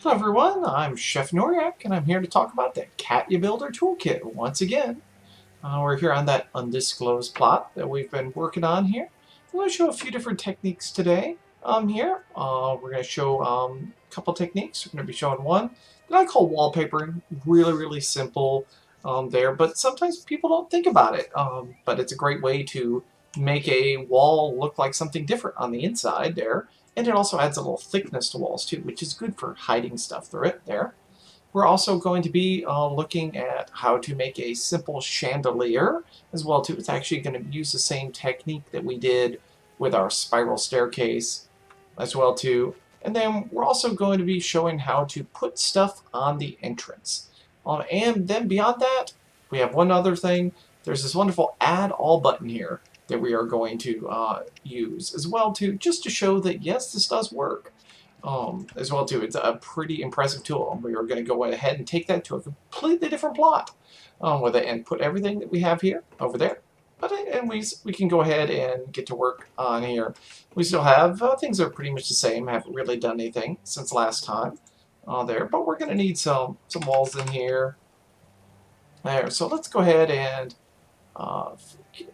Hello everyone, I'm Chef Noriak, and I'm here to talk about the Katia Builder Toolkit once again. We're here on that undisclosed plot that we've been working on here. I'm going to show a few different techniques today here. We're going to show a couple techniques. We're going to be showing one that I call wallpapering. Really simple there, but sometimes people don't think about it. But it's a great way to make a wall look like something different on the inside there. And it also adds a little thickness to walls too, which is good for hiding stuff through it there. We're also going to be looking at how to make a simple chandelier as well too. It's actually going to use the same technique that we did with our spiral staircase as well too. And then we're also going to be showing how to put stuff on the entrance. And then beyond that, we have one other thing. There's this wonderful add all button here that we are going to use as well too, just to show that yes, this does work. As well too, it's a pretty impressive tool. We are going to go ahead and take that to a completely different plot with it and put everything that we have here over there. And we can go ahead and get to work on here. We still have things that are pretty much the same. Haven't really done anything since last time there, but we're going to need some walls in here. There, so let's go ahead and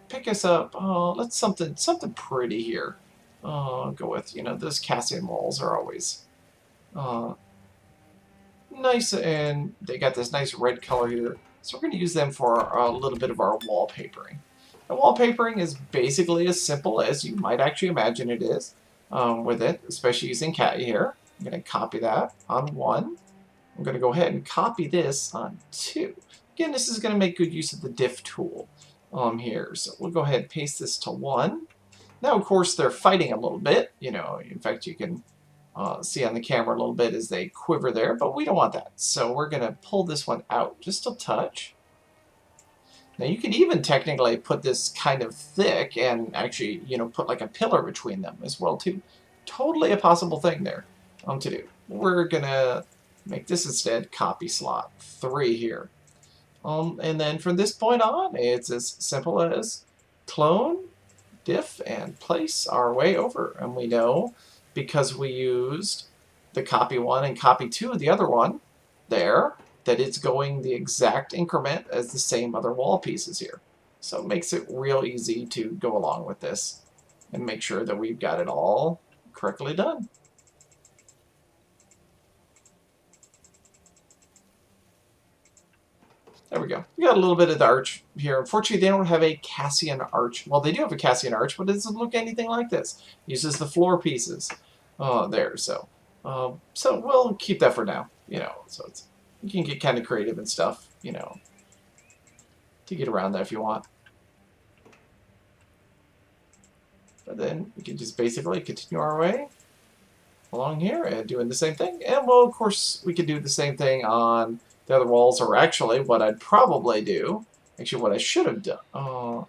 pick us up. Let's something pretty here. Go with, those Cassian walls are always nice, and they got this nice red color here. So we're going to use them for a little bit of our wallpapering. And wallpapering is basically as simple as you might actually imagine it is with it, especially using Katia here. I'm going to copy that on 1. I'm going to go ahead and copy this on 2. Again, this is going to make good use of the Diff Tool here. So we'll go ahead and paste this to 1. Now, of course, they're fighting a little bit. In fact, you can see on the camera a little bit as they quiver there, but we don't want that. So we're going to pull this one out just a touch. Now, you could even technically put this kind of thick and actually, put like a pillar between them as well, too. Totally a possible thing there to do. We're going to make this instead copy slot 3 here. And then from this point on, it's as simple as clone, diff, and place our way over. And we know, because we used the copy 1 and copy 2 of the other one there, that it's going the exact increment as the same other wall pieces here. So it makes it real easy to go along with this and make sure that we've got it all correctly done. There we go. We got a little bit of the arch here. Unfortunately, they don't have a Cassian arch. Well, they do have a Cassian arch, but it doesn't look anything like this. It uses the floor pieces there. So we'll keep that for now. So you can get kind of creative and stuff. To get around that if you want. But then we can just basically continue our way along here and doing the same thing. And well, of course, we could do the same thing on the other walls, or actually what I'd probably do, what I should have done,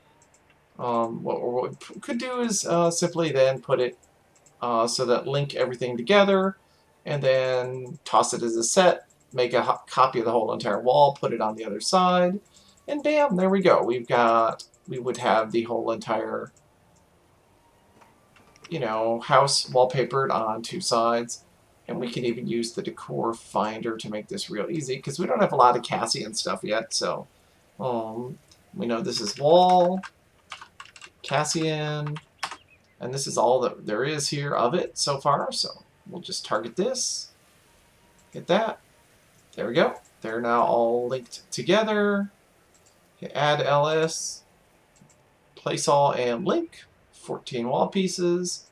what we could do is simply then put it so that link everything together, and then toss it as a set, make a copy of the whole entire wall, put it on the other side, and bam, there we go. We would have the whole entire, house wallpapered on 2 sides. And we can even use the decor finder to make this real easy, because we don't have a lot of Cassian stuff yet. So we know this is wall, Cassian, and this is all that there is here of it so far. So we'll just target this, hit that. There we go. They're now all linked together. Hit add ls, place all and link, 14 wall pieces.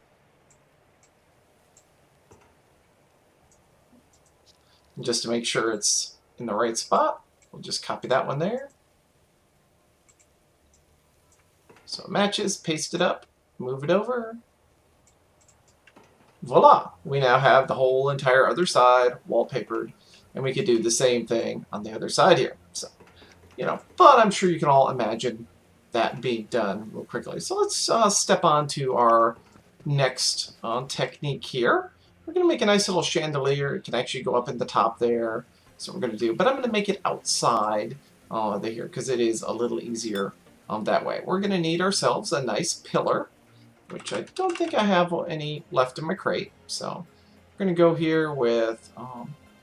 Just to make sure it's in the right spot, we'll just copy that one there. So it matches, paste it up, move it over. Voila! We now have the whole entire other side wallpapered, and we could do the same thing on the other side here. So, but I'm sure you can all imagine that being done real quickly. So let's step on to our next technique here. We're going to make a nice little chandelier. It can actually go up in the top there. So we're going to do, but I'm going to make it outside here because it is a little easier that way. We're going to need ourselves a nice pillar, which I don't think I have any left in my crate. So we're going to go here with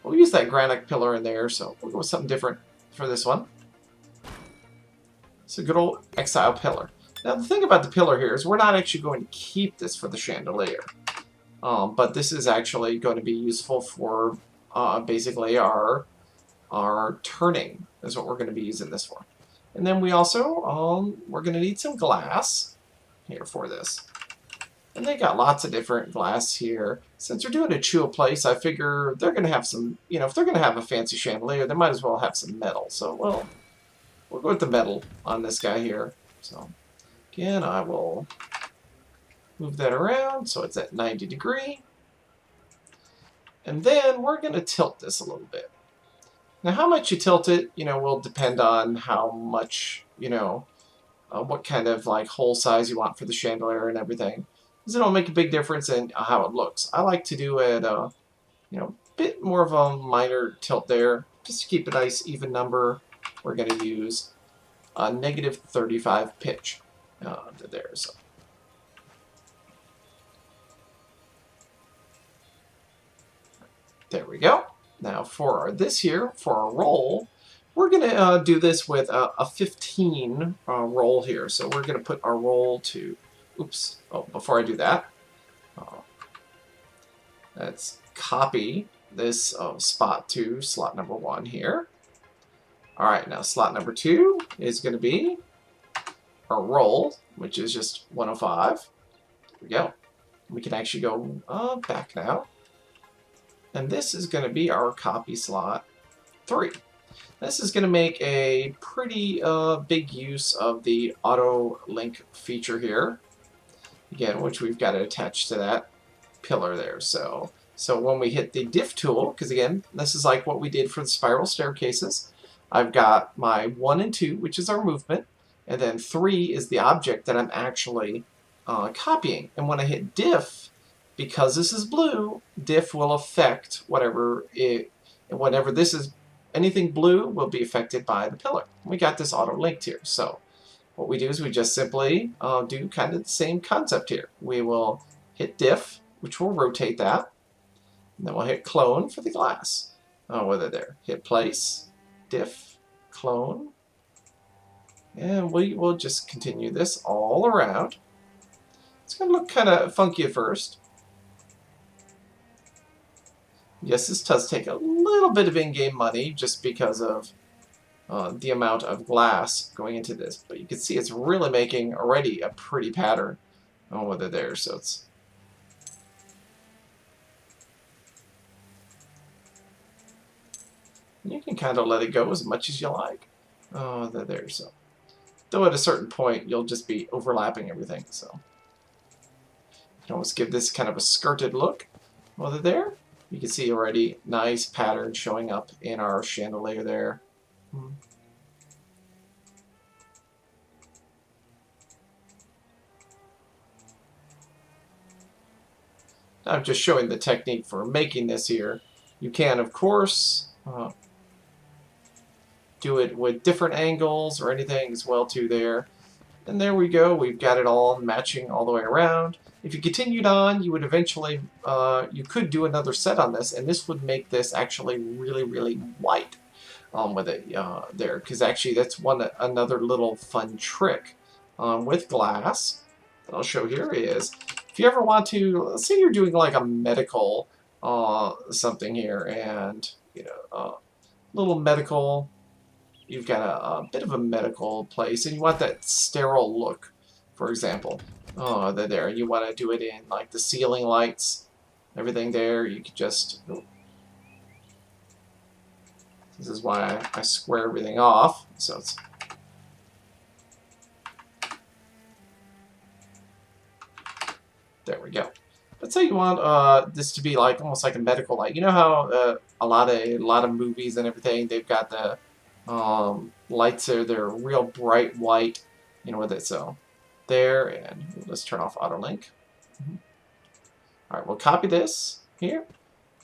We'll use that granite pillar in there, so we'll go with something different for this one. It's a good old exile pillar. Now the thing about the pillar here is we're not actually going to keep this for the chandelier. But this is actually going to be useful for basically our turning is what we're going to be using this for. And then we also, we're going to need some glass here for this. And they got lots of different glass here. Since they're doing a chua place, I figure they're going to have some, you know, if they're going to have a fancy chandelier, they might as well have some metal. So, well, we'll go with the metal on this guy here. So, again, I will move that around so it's at 90 degree. And then we're going to tilt this a little bit. Now, how much you tilt it, you know, will depend on how much, you know, what kind of like hole size you want for the chandelier and everything. Because it'll make a big difference in how it looks. I like to do it, you know, a bit more of a minor tilt there, just to keep a nice even number. We're going to use a -35 pitch there. So. There we go. Now for this here, for our roll, we're going to do this with a 15 roll here. So we're going to put our roll to, oops, oh, before I do that, let's copy this spot to slot number 1 here. All right, now slot number 2 is going to be our roll, which is just 105. There we go. We can actually go back now. And this is going to be our copy slot 3. This is going to make a pretty big use of the auto link feature here. Again, which we've got to attach to that pillar there. So when we hit the Diff Tool, because again, this is like what we did for the spiral staircases. I've got my 1 and 2, which is our movement, and then 3 is the object that I'm actually copying. And when I hit Diff, because this is blue, Diff will affect whatever this is, anything blue will be affected by the pillar. We got this auto linked here. So what we do is we just simply do kind of the same concept here. We will hit Diff, which will rotate that. And then we'll hit Clone for the glass. Whether there. Hit Place, Diff, Clone. And we will just continue this all around. It's going to look kind of funky at first. Yes, this does take a little bit of in-game money just because of the amount of glass going into this. But you can see it's really making already a pretty pattern on whether there. So it's you can kind of let it go as much as you like. There. So though at a certain point you'll just be overlapping everything. So you can almost give this kind of a skirted look. Whether there. You can see already nice pattern showing up in our chandelier there. I'm just showing the technique for making this here. You can, of course, do it with different angles or anything as well too there. And there we go. We've got it all matching all the way around. If you continued on, you would eventually, you could do another set on this, and this would make this actually really, really white with it there. Because actually that's another little fun trick with glass that I'll show here is, if you ever want to, let's say you're doing like a medical something here, and, you know, little medical, you've got a bit of a medical place, and you want that sterile look, for example. There. You want to do it in like the ceiling lights, everything there. You could just. This is why I square everything off. So it's. There we go. Let's say you want this to be like almost like a medical light. You know how a lot of movies and everything, they've got the lights there. They're real bright white. You know with it so. There, and let's turn off auto link. All right, we'll copy this here,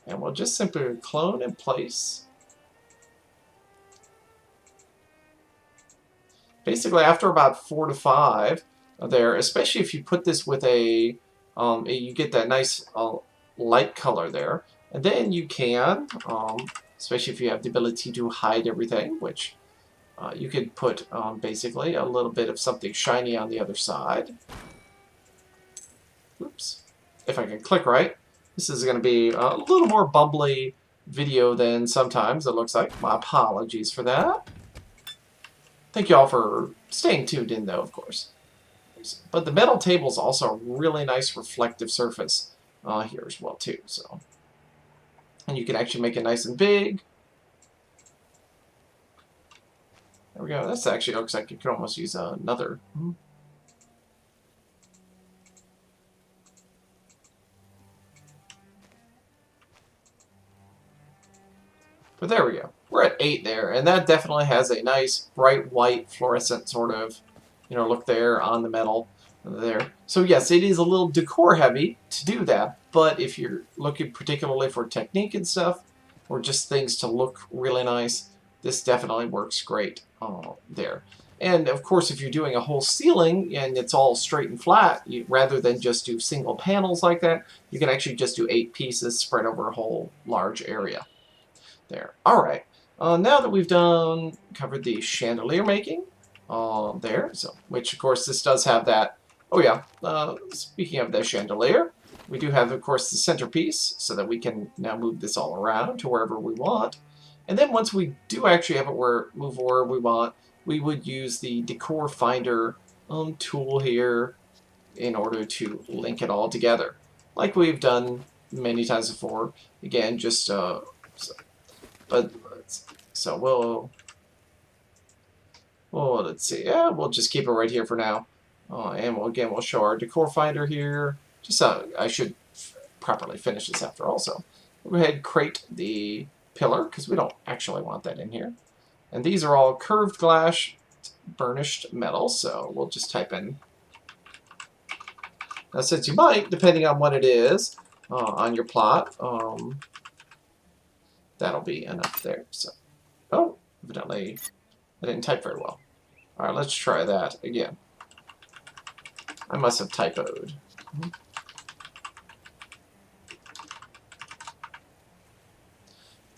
and we'll just simply clone and place. Basically, after about 4 to 5 there, especially if you put this with a, you get that nice light color there. And then you can, especially if you have the ability to hide everything, which you could put basically a little bit of something shiny on the other side. Oops. If I can click right. This is going to be a little more bumbly video than sometimes it looks like. My apologies for that. Thank you all for staying tuned in, though, of course. But the metal table is also a really nice reflective surface here as well, too. So, and you can actually make it nice and big. There we go. This actually looks like you could almost use another. But there we go. We're at 8 there, and that definitely has a nice bright white fluorescent sort of, look there on the metal there. So yes, it is a little decor heavy to do that, but if you're looking particularly for technique and stuff, or just things to look really nice, this definitely works great there. And of course, if you're doing a whole ceiling and it's all straight and flat, rather than just do single panels like that, you can actually just do 8 pieces spread over a whole large area. There. Alright, now that we've covered the chandelier making, there, so, which of course this does have that, oh yeah, speaking of the chandelier, we do have of course the centerpiece, so that we can now move this all around to wherever we want. And then once we do actually have it move where we want, we would use the decor finder tool here in order to link it all together, like we've done many times before. Again, just so let's see. Yeah, we'll just keep it right here for now. And we'll show our decor finder here. Just I should properly finish this after all. So we'll go ahead and create the pillar because we don't actually want that in here. And these are all curved glass, burnished metal. So we'll just type in. Now, since you might, depending on what it is on your plot. That'll be enough there. So, oh, evidently I didn't type very well. All right, let's try that again. I must have typoed.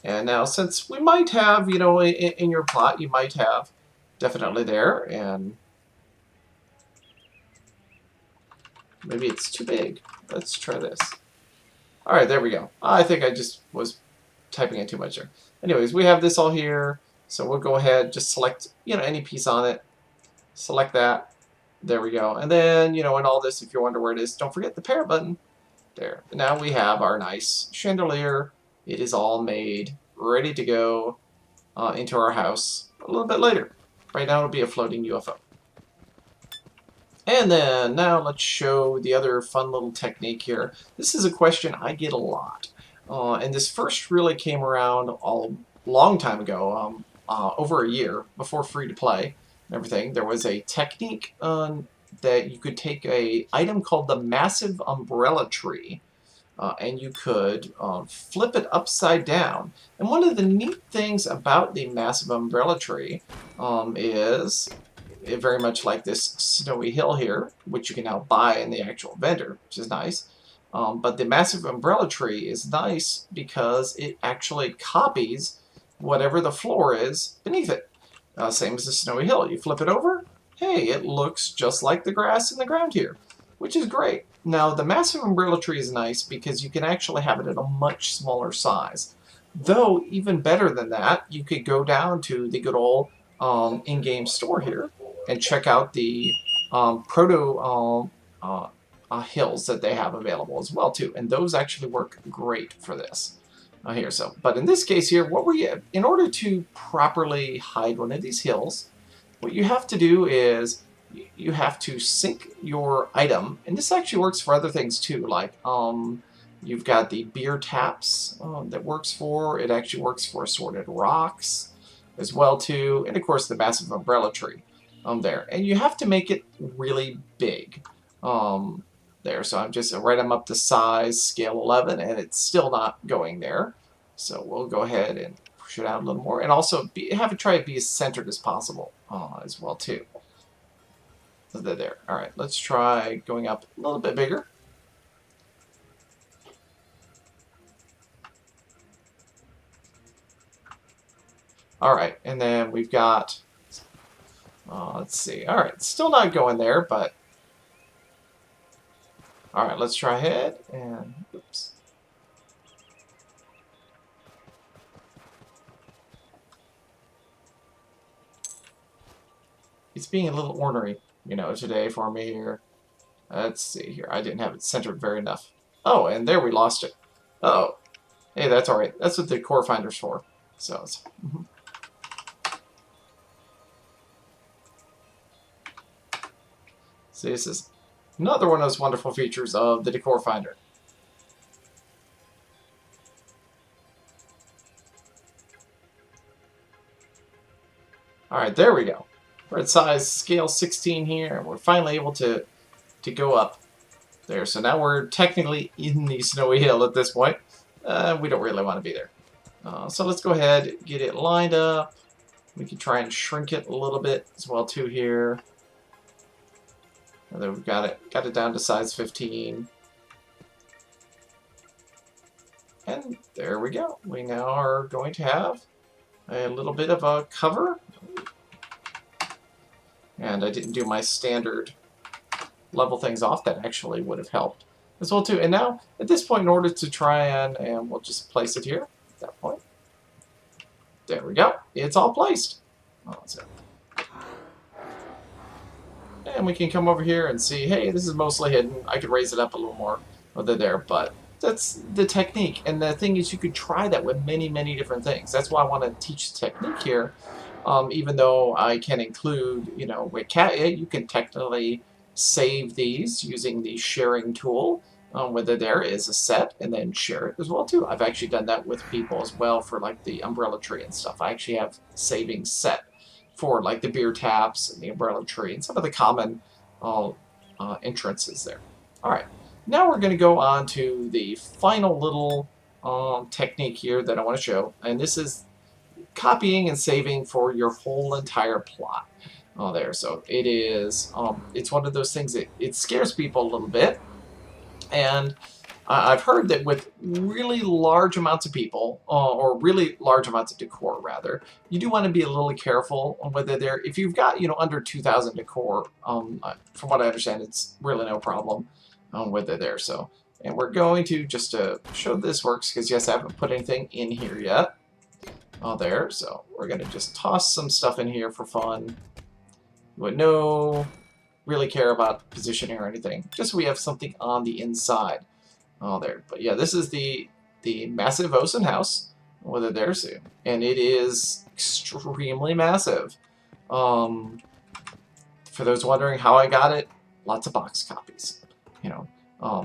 And now, since we might have, in your plot, you might have definitely there, and maybe it's too big. Let's try this. All right, there we go. I think I just was typing in too much there. Anyways, we have this all here, so we'll go ahead, just select, any piece on it. Select that. There we go. And then, in all this, if you wonder where it is, don't forget the pair button. There. Now we have our nice chandelier. It is all made, ready to go into our house a little bit later. Right now it'll be a floating UFO. And then, now let's show the other fun little technique here. This is a question I get a lot. And this first really came around a long time ago, over a year, before free-to-play and everything. There was a technique that you could take a item called the massive umbrella tree, and you could flip it upside down. And one of the neat things about the massive umbrella tree is very much like this snowy hill here, which you can now buy in the actual vendor, which is nice. But the massive umbrella tree is nice because it actually copies whatever the floor is beneath it. Same as the snowy hill. You flip it over, hey, it looks just like the grass in the ground here, which is great. Now, the massive umbrella tree is nice because you can actually have it at a much smaller size. Though, even better than that, you could go down to the good old in-game store here and check out the proto hills that they have available as well too, and those actually work great for this here. So, but in this case here, in order to properly hide one of these hills, what you have to do is you have to sync your item, and this actually works for other things too. Like you've got the beer taps that works for it. Actually works for assorted rocks as well too, and of course the massive umbrella tree there. And you have to make it really big. There, so I'm up to size scale 11, and it's still not going there. So we'll go ahead and push it out a little more, and also have it try to be as centered as possible as well too. So there. All right, let's try going up a little bit bigger. Alright, and then we've got, let's see. Alright, still not going there, but alright, let's try ahead, and oops. It's being a little ornery, you know, today for me here. Let's see here. I didn't have it centered very enough. Oh, and there we lost it. Oh, hey, that's alright. That's what the core finder's for. So it's... See, this is another one of those wonderful features of the Decor Finder. Alright, there we go. We're at size scale 16 here, and we're finally able to go up there. So now we're technically in the snowy hill at this point. We don't really want to be there. So let's go ahead, get it lined up. We can try and shrink it a little bit as well too here. And then we've got it down to size 15. And there we go. We now are going to have a little bit of a cover. And I didn't do my standard level things off. That actually would have helped as well too. And now at this point, in order to try and we'll just place it here at that point. There we go. It's all placed. Oh, that's it. And we can come over here and see, hey, this is mostly hidden. I could raise it up a little more over there, but that's the technique. And the thing is, you could try that with many, many different things. That's why I want to teach the technique here. Even though I can include, you know, with Katia, you can technically save these using the sharing tool, whether there is a set, and then share it as well too. I've actually done that with people as well for like the umbrella tree and stuff. I actually have savings set for like the beer taps and the umbrella tree and some of the common entrances there. All right, now we're going to go on to the final little technique here that I want to show, and this is copying and saving for your whole entire plot. There, so it is. It's one of those things that it scares people a little bit, and I've heard that with really large amounts of people, or really large amounts of decor, rather, you do want to be a little careful on whether they're. If you've got, you know, under 2,000 decor, from what I understand, it's really no problem with it there. So, and we're going to just to show this works because yes, I haven't put anything in here yet. There, so we're gonna just toss some stuff in here for fun. Would no really care about positioning or anything. Just so we have something on the inside. There. But yeah, this is the massive Osen house. Whether there's, and it is extremely massive. For those wondering how I got it, lots of box copies. You know,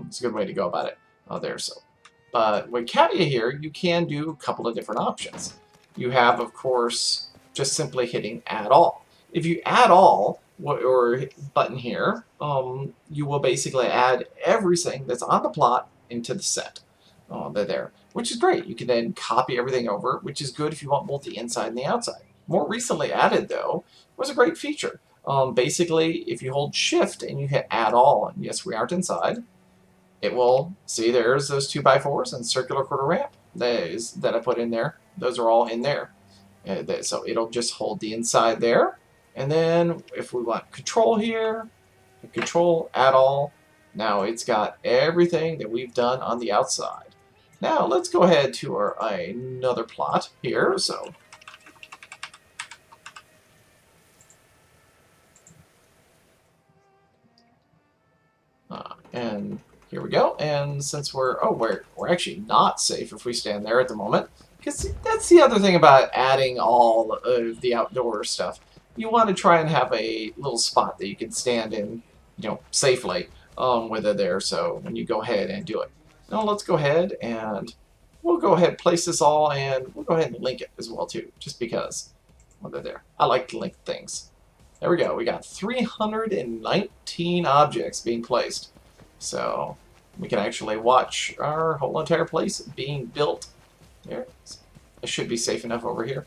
it's a good way to go about it. There, so. But with Katia here, you can do a couple of different options. You have, of course, just simply hitting Add All. If you add all, or button here, you will basically add everything that's on the plot into the set. There, which is great. You can then copy everything over, which is good if you want both the inside and the outside. More recently added, though, was a great feature. Basically, if you hold Shift and you hit Add All, and yes, we aren't inside, it will, see there's those 2x4s and circular quarter ramp that I put in there. Those are all in there. So it'll just hold the inside there. And then if we want control here, control, add all. Now it's got everything that we've done on the outside. Now let's go ahead to our another plot here. So and here we go. And since we're actually not safe if we stand there at the moment, because that's the other thing about adding all of the outdoor stuff. You want to try and have a little spot that you can stand in, you know, safely with it there. So when you go ahead and do it. Now let's go ahead and we'll go ahead and place this all, and we'll go ahead and link it as well too, just because they're there. I like to link things. There we go. We got 319 objects being placed. So we can actually watch our whole entire place being built. There. It should be safe enough over here.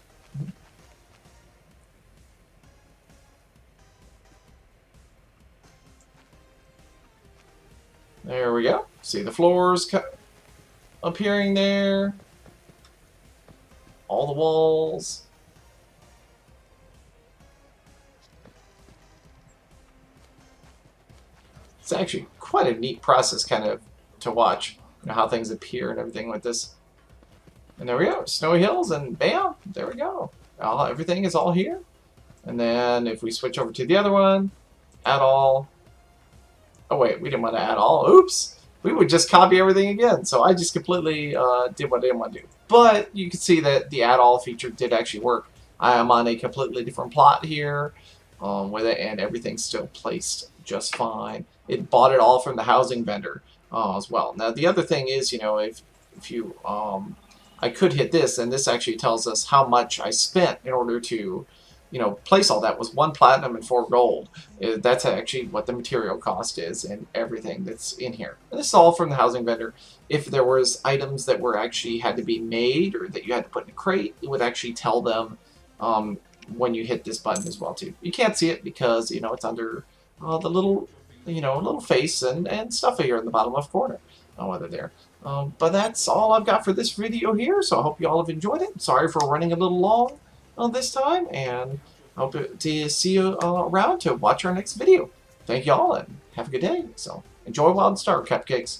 There we go. See the floors appearing there. All the walls. It's actually quite a neat process kind of to watch, you know, how things appear and everything with this. And there we go, Snowy Hills, and bam, there we go. Everything is all here. And then if we switch over to the other one, add all. Oh wait, we didn't want to add all. Oops. We would just copy everything again. So I just completely did what I didn't want to do. But you can see that the add all feature did actually work. I am on a completely different plot here with it, and everything's still placed just fine. It bought it all from the housing vendor as well. Now the other thing is, you know, if you I could hit this, and this actually tells us how much I spent in order to, you know, place all that. Was 1 platinum and 4 gold. That's actually what the material cost is and everything that's in here. And this is all from the housing vendor. If there was items that were actually had to be made or that you had to put in a crate, it would actually tell them when you hit this button as well too. You can't see it because, you know, it's under the little, you know, little face and stuff here in the bottom left corner. Whether there. But that's all I've got for this video here, so I hope you all have enjoyed it. Sorry for running a little long this time, and I hope to see you around to watch our next video. Thank you all, and have a good day. So enjoy Wild Star Cupcakes.